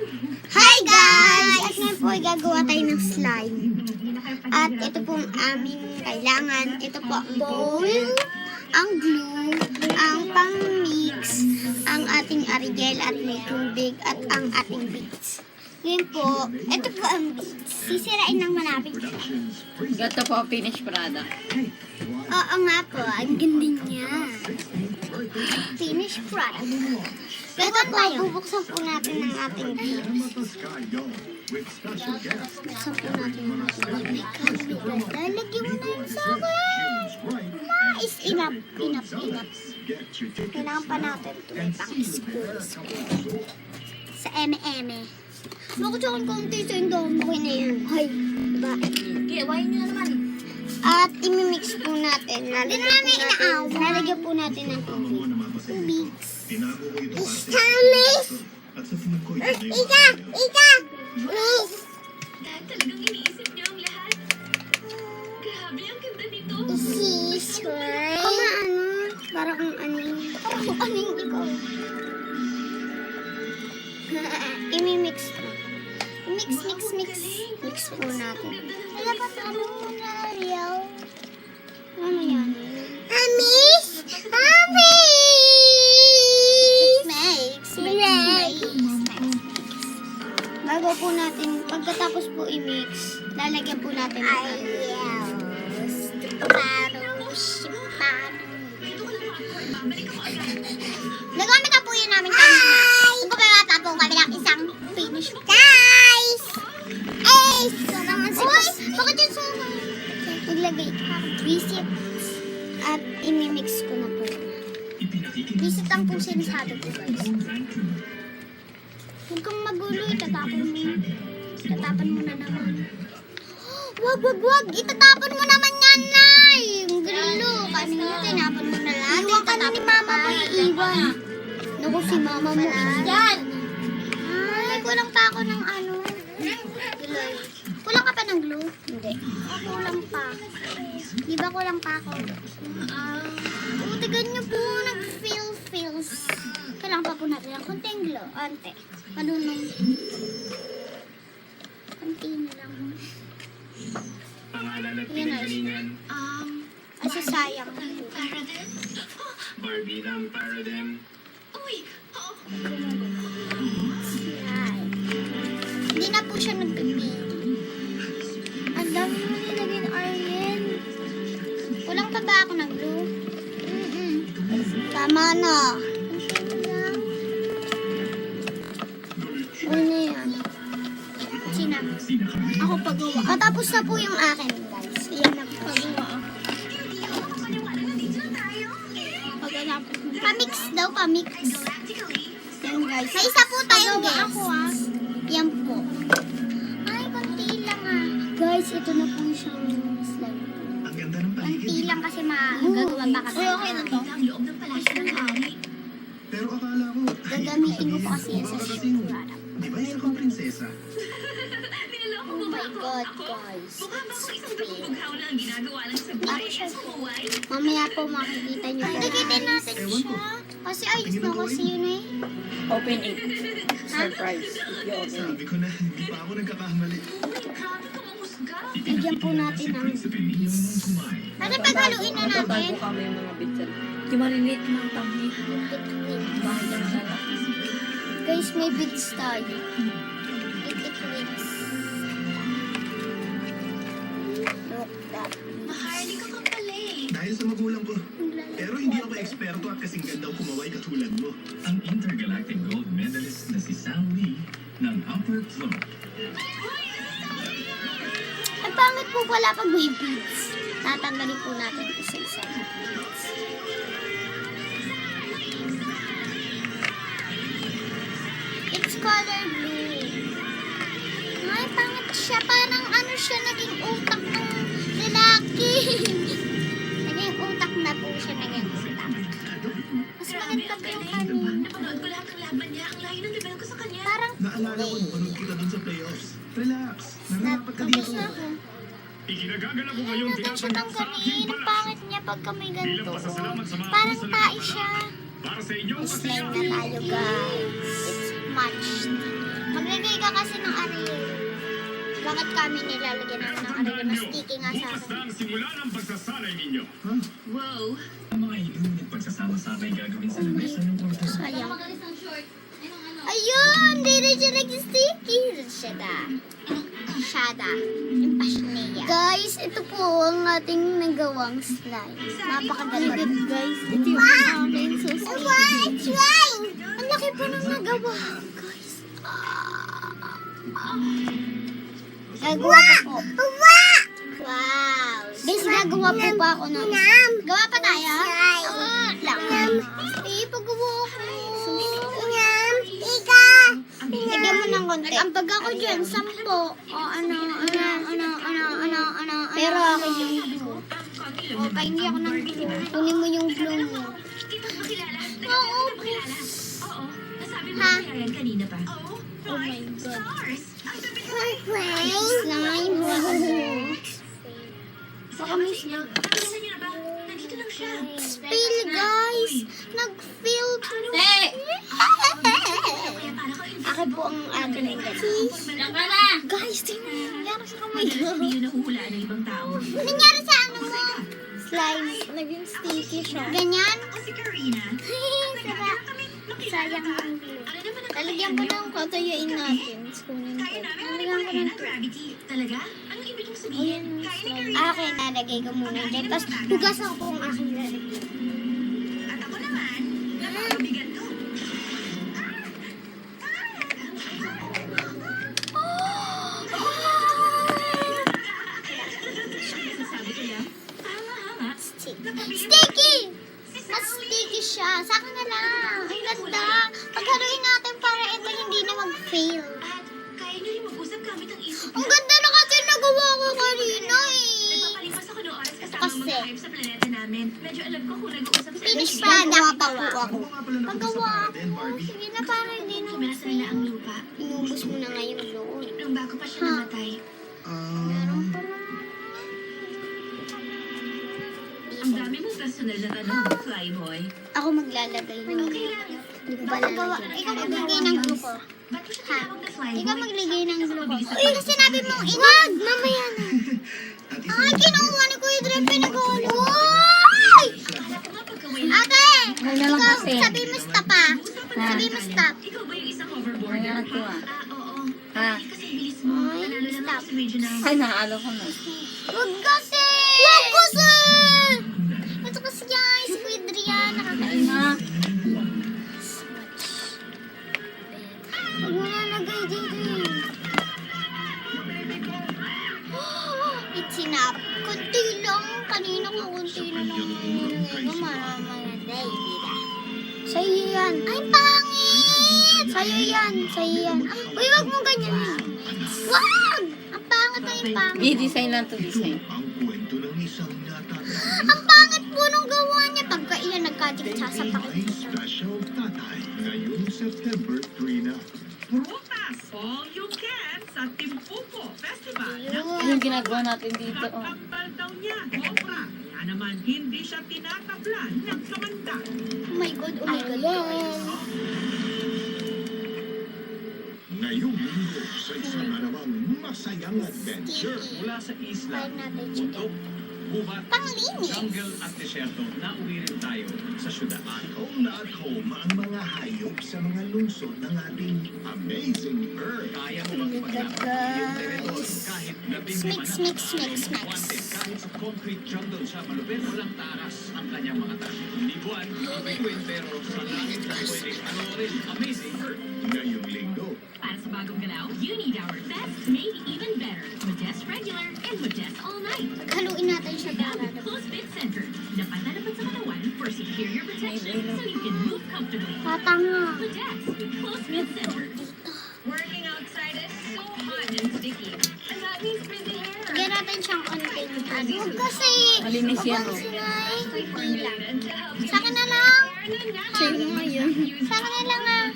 Hi guys! At ngayon po ay gagawa tayo ng slime. At ito po ang aming kailangan. Ito po ang bowl, ang glue, ang pang-mix, ang ating Ariel at may tubig, at ang ating beads. Ngayon po, ito po ang beads. Sisirain ng malapit. Gato po, finished product. Oo nga po, ang ganda niya. Finished product. Ito po, bubuksan po natin ang ating beads. Buksan po natin ang ating beads. Lalagyan mo na yun sa akin. Nice! Enough. Kailangan pa natin ito. May pang-school. Sa eme-eme. Bakit sa akin konti sa indong okay na yan? Hay, diba? Kiyawain nyo naman. At imimix po natin. Lalagyan po natin ng tubig. Miss! Ika! Miss! Dahil talagang iniisip niyo ang lahat. Grabe, ang ganda nito. Sister. Parang kang ano yun. Parang kung ano yung ikaw. Imimix po. Mix po natin. Wala pa sa ano na real. Ano yan? Amis! Bago po natin, pagkatapos po i-mix, lalagyan po natin ng nagamit na po yun namin kanina. Kung kumamata po kami ng isang finish. Guys! Uy! Bakit yun sa naglagay visit at imimix ko na po. Visit lang po sinasabi ko guys. Huwag kang magulo, itatapon mo na naman. Wag! Itatapon mo naman yan, Nay! Ang gulo. Kanina, tinapon mo na lang. Iwan ka na ni Mama mo iiwan. Naku, si Mama mo. Yan! Ay, kulang pa ako ng ano. Glue. Kulang ka pa ng glue? Hindi. Kulang pa. Di ba kulang pa ako? Tigan niyo po, nag-feels. Kailangan pa po natin ng konting glue. Ante. Panunong. Konti na lang. Pangalan at Yan, pinagalingan. Kasi sayang. Paradem? Barbie ng Paradem. Uy! Oo. Yan. Hindi na po siya nagpipil. Ang dami mo nilagay ng Ariel. Kulang pa ba ako ng glue? Tama na. Uy na yan. Sina? Ako pagawa. Matapos na po yung akin, guys. Iyan na po. Hindi ako makapaniwala na dito na tayo. Pagkatapos. Pamix daw, pamix. Galactically. Yan, guys. May isa po tayong guess. Yan po. Ay, konti lang Guys, ito na po siyang slime. Ang ganda ng Konti paligid. lang kasi magagawa pa kasi. Okay na to. Ang loob ng palasyo ng hari. Pero akala ko, Gagamitin ko pa kasi yan sa shoot product. di ba isa kang prinsesa? Niloloko Oh mo ba my ako? God, Ako? guys. Mukha ba ako isang dumubughaw na ang ginagawa lang sa buhay Ako siya. at sa Hawaii? Mamaya po makikita nyo. Nagitin natin Ewan ko. Kasi ayos na kasi yun eh. Open it. Surprise. If you open it. Sabi ko na, hindi pa ako nagkakamali. Uy, grabe ka mamusga. Lagyan po natin ng Sabihin yung kumain. Ano paghaluin na natin? Magtatago kami yung mga bitsan. Yung maliliit ng tangi. Bakit yung sana? Guys, may beads tayo. It wins. Look that. Maharli ka ka pala eh. Dahil sa magulang ko. Pero hindi ako eksperto at kasing gandang kumaway katulad mo. Ang intergalactic gold medalist na si Sam Lee ng Upper Floor. Ang pangit po pala pag may beads. Tatanggalin po natin isa-isa. It's color blue. Ay, pangit siya. Parang ano siya, naging utak ng lalaki. Naging utak na po siya, naging utak. Mas maganda pa yung kanina. Napanood ko lahat ng laban niya. Ang layo ng level ko sa kanya. Parang Naalala ko nung panood kita dun sa playoffs. Relax. Nararapat ka okay dito. na ako. Ikinagagalak ko Ayaw ngayong natin siya tinatanggap sa aking tanggalin. Ang palasyo. pangit niya pagka may ganito. Bilang pasasalamat sa mga Parang puso na tae nagpapala. siya. Para sa inyong Slime kasiyahan. na tayo, guys. It's matched. Maglagay ka kasi ng Ariel. Bakit kami nilalagyan namin ng Ariel? Mas sticky nga sa Bukas akin. na ang simula ng pagsasanay ninyo. Wow. Ang mga inumin pagsasama-samay gagawin sa lamesa ng kwarto. Sayang. Ayun! Hindi rin siya nag-sticky. Shada. Yung pasneya. Guys, ito po ang ating nagawang slime. Napakaganda. Guys, ito yung aking susunod. Try! Ang laki po ng nagawa. Guys. Gagawa pa po. Wow! Guys, gagawa po pa ako ng gawa pa tayo? Lang. Pagawa ko. Lagyan mo ng konti. Nag-ambag ako dyan, 10. O, ano. Pero ako yung blue. O, pahingi ako ng blue. Kunin mo yung blue mo. Di ba makilala? Oo. Makilala? Oo. Nasabi mo Ha? kaya yan kanina pa. Oo. Oh my God. Stars. Ang dami ko. Slime. Baka may Nakita niyo na ba? Nandito lang siya. spill, guys. Nag-fill. Eh! Kaya para ko Akin po ang ating Guys, tingnan mo. Nangyari sa kamay Madalas ko. hindi yun nahuhulaan ng ibang tao. Nangyari sa ano mo? Slime. Naging sticky siya. Ganyan? Ako si Karina. Sarap. Sayang ang glue. Ano naman ang Talagyan ko ng katayuin natin. Kunin ko. Kaya namin Talagyan ko ng gravity. Talaga? Anong ibig mong sabihin? Kaya ni Karina. Okay, nalagay ko muna dyan. Tapos, hugasan ko ang aking lalagyan. At ako naman, napakabigat ko. Sasabi ko yan? Hanga-hanga. Sticky! Mas sticky siya. Sa akin na lang. Ang ganda. Paghaluin natin para ito hindi na mag-fail. At kaya niyo rin mag-usap gamit ang isip Ang ganda na kasi nagawa ko kanina eh. Nagpapalipas ako ng oras kasama ang Kasi- mga hype sa planeta namin. Medyo alam ko kung nag-uusap sa Finish isip. product pa po ako. Ano nga pala napag-usapan Pagawa natin, ako. Barbie? Sige na, para hindi na Tumira sa nila ang lupa. Inubos mo na nga yung load. Nung bago pa siya Ha? namatay. Meron pa lang. Ang dami mong personal na tanong, Flyboy. Ako maglalagay ng Okay lang. Hindi ko pa lalagyan. Ikaw maglagay ng glue ko. Ba't mo siya Ha? tinawag na Flyboy? Ikaw maglagay ng glue ko. Mabilis na Uy, pag- kasi sinabi mong inag! Mamaya na. At Ay, kinuha ni Kuya Dre pinag-halo. Ay! Akala ko nga pagkaway Ate! Ano naman Ikaw, kasi? sabi mo stop ah. Sabi mo stop. Ikaw ba yung isang hoverboarder? Ano to, ah? Oo. Ha? Kasi bilis mo. Ay, Nanalo naman stop. ako sa medyo na. Ay, naalo ko na. Wag kasi! Wag kasi! Ito kasi yan, si Kuya Dre yan. Ay, na. Huwag mo nalagay dito eh. It's enough. Kunti lang. Kanina ko kunti lang ang nilagay ko. Maraming na dahil. Sa'yo yan. Ay, pangit! Sa'yo yan. Sa'yo yan. Uy, wag mo ganyan. Wag! Ang pangit na yung pangit. I-design lang to design. ang kwento ng isang natatay Ang pangit po nung gawa niya. Pagka iyan nagkadikit sasapak. ay special tatay ngayong September 3 na. Prutas all you can sa Timpupo Festival. Yung ginagawa natin dito, oh. Nakakambal daw niya, Oprah. Kaya naman hindi siya tinatablan ng kamanda. Oh my God, oh my God. Ngayong linggo sa isang anamang masayang adventure. Mula sa isla, Try natin siya. bundok, gubat, Panglinis. jungle at desyerto, nauwi rin tayo sa syudad. At home na at home ang mga hayop sa mga lungsod ng ating amazing Earth. Kaya mo bang ipaglaban ang iyong teritoryo kahit labing Mix, lima na mix, ang mix, tao? mix. Wanted kahit sa concrete jungle siya malupit, walang taras ang kanyang mga tayo. Hindi buwan, bituin, pero sa langit na pwedeng panoorin. Amazing Earth. Ngayong linggo, Para sa bagong galaw, you need our best, made even better. Modest Regular and Modest All Night. Haluin natin siya Now para. with Close Fit Center. Dapat na dapat sa katawan for superior protection so you can move comfortably. Tatanga. Modest with Close Fit Center. Working outside is so hot and sticky. And that means busy hair. Lagyan natin siyang onting ano. Huwag kasi. Malinis yan, oh. Sinay. Kunti lang. Sa akin na lang. Sa'yo mo ngayon. Sa akin na lang ah.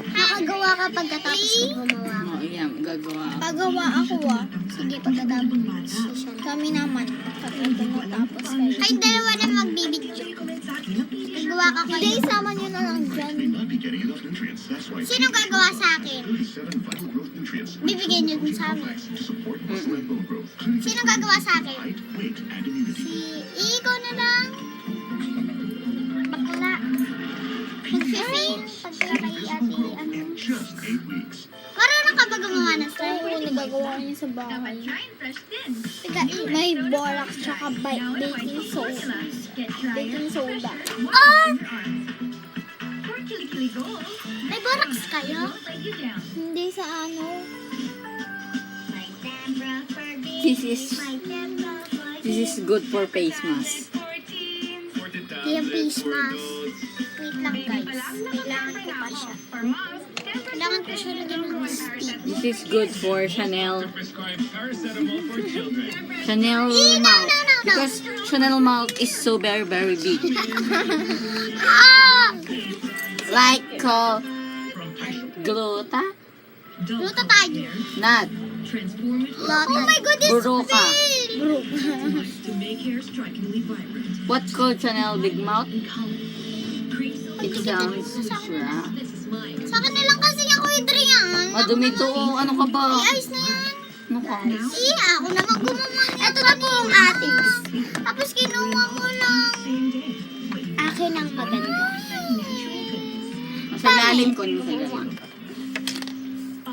Nakagawa ka pagkatapos ng gumawa. Oh, yan, gagawa ako. Pagawa ako ah. Sige, pagkatapos. Kami naman. Pagkatapos kayo. Ay, dalawa na magbibidyo. Gagawa gagawa ka kayo. Hindi, isama nyo na lang dyan. May not be getting enough nutrients. That's why Sinong gagawa sa akin? 37 vital growth nutrients. Bibigyan niyo dun sa amin. To support muscle and bone growth. Sinong gagawa sa akin? Height, weight, and immunity. Ikaw na lang. Bakla. Mag-fail. Pagka kay ate, ano. In just 8 weeks. Marunong ka ba gumawa ng Kaya slime? kung nagagawa niya sa Dapat bahay. try and fresh din. May borax tsaka Now in baking white soda. formula. Get drier. Baking soda. Ah! For kilikili gold, May borax kayo? won't let you down. Hindi sa ano. This is good for face mask. Yung face mask. Wait lang guys. Kailangan ko pa siya. For moms, Kailangan ko siya lagyan ng stick. This is good for Chanel Prescribe paracetamol for children. Chanel mouth. Because Chanel mouth is so very big. Ah! Like gluta? Luto tayo. Not. Transform it Oh my goodness. Buruka. to make hair strikingly vibrant What called Chanel big mouth? and color. Create It sounds sura. This is mine. Sa akin na lang kasi ako Adrian. Madumi to. Ano ka ba? Ay, ayos na yan. Ano ka? Iya, ako naman gumawa. Ito na po ang atis. Tapos kinuha ko lang. Same day. Akin ang maganda. Natural goodness. Sa lalim ko nung sa lalim.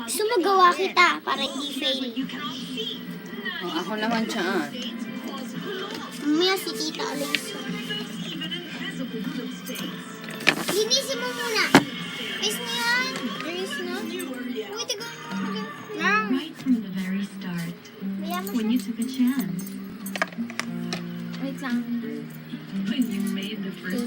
Gusto mo gawa kita para hindi fail. Oh, ako naman siya. Mamaya si Tita Alisa. Linisin mo muna. Ayos na yan. Ayos na. Uy, tiga mo. Right from the very start, Kaya mo when you took a chance, Wait lang. when you made the first